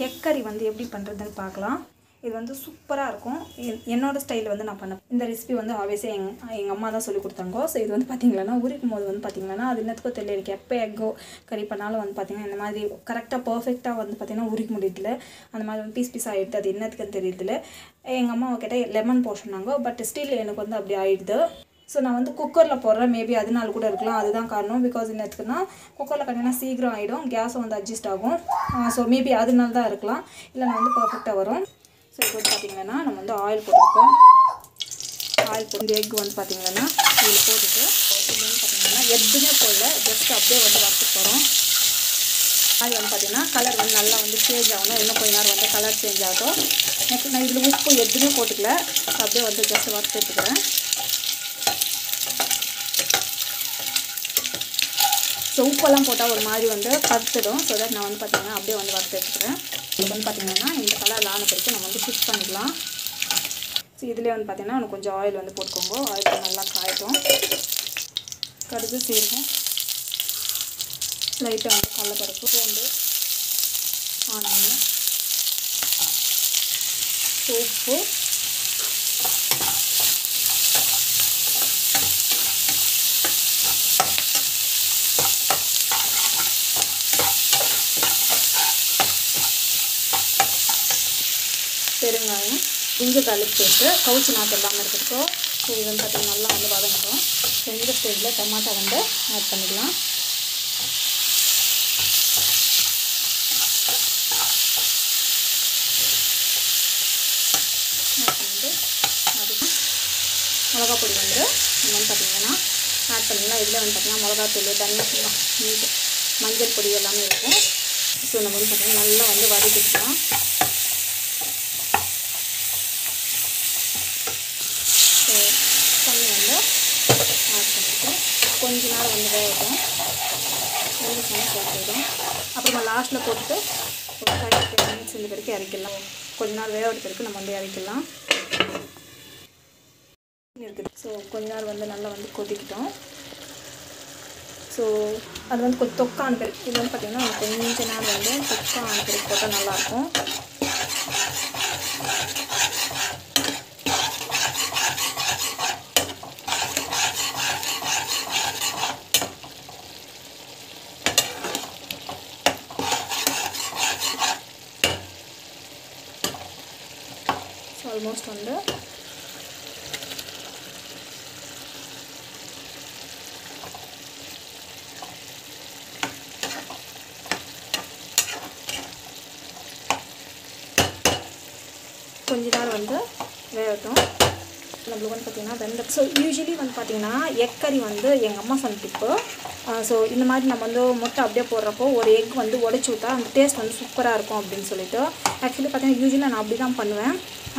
Egg கறி வந்து எப்படி பண்ணுறதுன்னு பார்க்கலாம். இது வந்து சூப்பராக இருக்கும். என்னோட ஸ்டைலில் வந்து நான் பண்ணேன். இந்த ரெசிபி வந்து ஆப்வியஸாக எங்கள் அம்மா தான் சொல்லி கொடுத்தாங்க. ஸோ இது வந்து பார்த்திங்கன்னா உரிக்கும் போது வந்து பார்த்திங்கன்னா அது என்னத்துக்கும் தெரியல. எனக்கு எப்போ எக்கோ கறி பண்ணாலும் வந்து பார்த்திங்கன்னா இந்த மாதிரி கரெக்டாக பர்ஃபெக்டாக வந்து பார்த்திங்கன்னா உரிக்க முடியல. அந்த மாதிரி வந்து பீஸ் ஆகிடுது. அது என்னத்துக்குன்னு தெரியல. எங்கள் அம்மாவை கேட்டால் லெமன் போட்டுனாங்க. பட் ஸ்டில் எனக்கு வந்து அப்படி ஆகிடுது. ஸோ நான் வந்து குக்கரில் போடுறேன். மேபி அதனால கூட இருக்கலாம். அதுதான் காரணம். பிகாஸ் என்னத்துக்குன்னா குக்கரில் கட்டினா சீக்கிரம் ஆகிடும். கேஸும் வந்து அட்ஜஸ்ட் ஆகும். ஸோ மேபி அதனால தான் இருக்கலாம். இல்லை நான் வந்து பர்ஃபெக்டாக வரும். ஸோ இப்போ வந்து பார்த்திங்கன்னா நம்ம வந்து ஆயில் போட்டுருக்கோம். ஆயில் போட்டு எக் வந்து பார்த்திங்கன்னா இதில் போட்டுட்டு இது வந்து பார்த்திங்கன்னா எதுவுமே போடல. ஜஸ்ட் அப்படியே வந்து வறுத்து போகிறோம். அது வந்து பார்த்திங்கன்னா கலர் வந்து நல்லா வந்து சேஞ்ச் ஆகணும். இன்னும் கொஞ்ச நேரம் வந்து கலர் சேஞ்ச் ஆகும். நெக்ஸ்ட் நான் இதில் உப்பு எதுவுமே போட்டுக்கல. அப்படியே வந்து ஜஸ்ட் வறுத்து எடுத்துக்கிறேன். ஸோ உப்பெல்லாம் போட்டால் ஒரு மாதிரி வந்து கருத்துடும். ஸோ தட் நான் வந்து பார்த்திங்கன்னா அப்படியே வந்து வறுத்து எடுத்துக்கிறேன். இது வந்து பார்த்திங்கன்னா இந்த கலர் ஆன பிறகு நம்ம வந்து ஷிஃப்ட் பண்ணிக்கலாம். ஸோ இதிலே வந்து பார்த்திங்கன்னா எனக்கு கொஞ்சம் ஆயில் வந்து போட்டுக்கோங்க. ஆயில் நல்லா காயட்டும். கடுகு சீரகம் லைட்டாக வந்து கடலைப்பருப்பு பூண்டு ஆனியன் உப்பு பெருங்காயம் இஞ்சி garlic பேஸ்ட்டு கவுச்சி நாட்டு இல்லாமல் இருக்கிறதுக்கோ. ஸோ இது வந்து பார்த்திங்கன்னா நல்லா வந்து வதங்கட்டும். ஸோ இந்த ஸ்டேஜில் டமாட்டோ வந்து ஆட் பண்ணிக்கலாம். மிளகா பொடி வந்து நம்ம வந்து பார்த்திங்கன்னா ஆட் பண்ணிக்கலாம். இதில் வந்து பார்த்திங்கன்னா மிளகாத்தூள் தனியா மஞ்சள் பொடி எல்லாமே இருக்கும். ஸோ நம்ம வந்து பார்த்திங்கன்னா நல்லா வந்து வதக்கிக்கலாம். ஸோ தண்ணி வந்து ஆட் பண்ணிவிட்டு கொஞ்ச நேரம் வந்து வேகட்டும். கொஞ்சம் சேர்த்துடும். அப்புறமா லாஸ்ட்டில் போட்டுட்டு ஒரு 5-10 மினிட்ஸ் இந்த வரைக்கும் இறக்கிடலாம். கொஞ்ச நேரம் வேக எடுத்துருக்கு நம்ம வந்து இறக்கிடலாம் இருக்குது. ஸோ கொஞ்ச நேரம் வந்து நல்லா வந்து கொதிக்கிட்டோம். ஸோ அது வந்து கொஞ்சம் தொக்கான பிறகு இது வந்து பார்த்திங்கன்னா கொஞ்ச நேரம் வந்து தொக்கான பிறகு போட்டால் நல்லாயிருக்கும். ஸோ ஆல்மோஸ்ட் வந்து கொஞ்ச நேரம் வந்து வேகட்டும். நம்மளுக்கு வந்து பார்த்திங்கன்னா வெந்த ஸோ யூஸ்வலி வந்து பார்த்திங்கன்னா எக் கறி வந்து எங்கள் அம்மா சொன்ன டிப்பு. ஸோ இந்த மாதிரி நம்ம வந்து முட்டை அப்படியே போடுறப்போ ஒரு எக் வந்து உடச்சி விட்டா அந்த டேஸ்ட் வந்து சூப்பராக இருக்கும் அப்படின்னு சொல்லிட்டு. ஆக்சுவலி பார்த்திங்கன்னா யூஸ்வலாக நான் அப்படி தான் பண்ணுவேன்.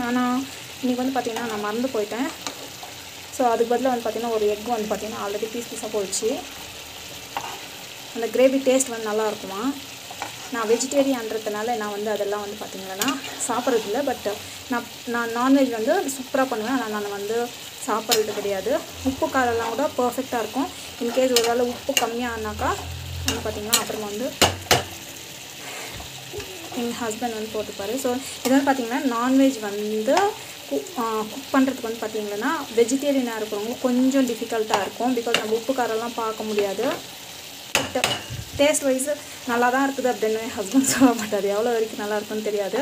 ஆனால் இன்றைக்கி வந்து பார்த்திங்கன்னா நான் மறந்து போயிட்டேன். ஸோ அதுக்கு பதிலாக வந்து பார்த்திங்கன்னா ஒரு எக் வந்து பார்த்திங்கன்னா ஆல்ரெடி பீஸாக போயிடுச்சு. அந்த கிரேவி டேஸ்ட் வந்து நல்லா இருக்குமா. நான் வெஜிடேரியன்றதுனால நான் வந்து அதெல்லாம் வந்து பார்த்திங்கன்னா சாப்பிட்றதில்ல. பட் நான் நான்வெஜ் வந்து சூப்பராக பண்ணுவேன். ஆனால் நான் வந்து சாப்பிட்றது கிடையாது. உப்பு காரெல்லாம் கூட பர்ஃபெக்டாக இருக்கும். இன்கேஸ் ஒரு வேளை உப்பு கம்மியானாக்கா வந்து பார்த்திங்கன்னா அப்புறமா வந்து எங்கள் ஹஸ்பண்ட் வந்து போட்டுப்பார். ஸோ இது வந்து பார்த்திங்கன்னா நான்வெஜ் வந்து குக் பண்ணுறதுக்கு வந்து பார்த்திங்கன்னா வெஜிடேரியனாக இருக்கிறவங்க கொஞ்சம் டிஃபிகல்ட்டாக இருக்கும். பிகாஸ் நம்ம உப்பு காரெல்லாம் பார்க்க முடியாது. பட் டேஸ்ட் வைஸு நல்லா தான் இருக்குது அப்படின்னு என் ஹஸ்பண்ட் சொல்ல மாட்டார். எவ்வளோ வரைக்கும் நல்லா இருக்குன்னு தெரியாது.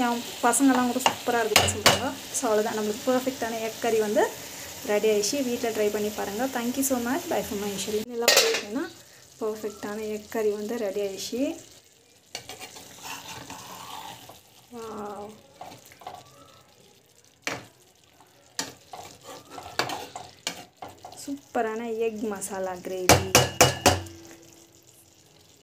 என் பசங்கள்லாம் கூட சூப்பராக இருக்குதுன்னு சொல்கிறாங்க. ஸோ அவ்வளோதான், நம்மளுக்கு பர்ஃபெக்டான எக் கறி வந்து ரெடி ஆகிடுச்சு. வீட்டில் ட்ரை பண்ணி பாருங்கள். Thank you so much. Bye for my shell. எல்லாம் பார்த்தீங்கன்னா பர்ஃபெக்டான எக் கறி வந்து ரெடி ஆகிடுச்சு. சூப்பரான எக் மசாலா கிரேவி.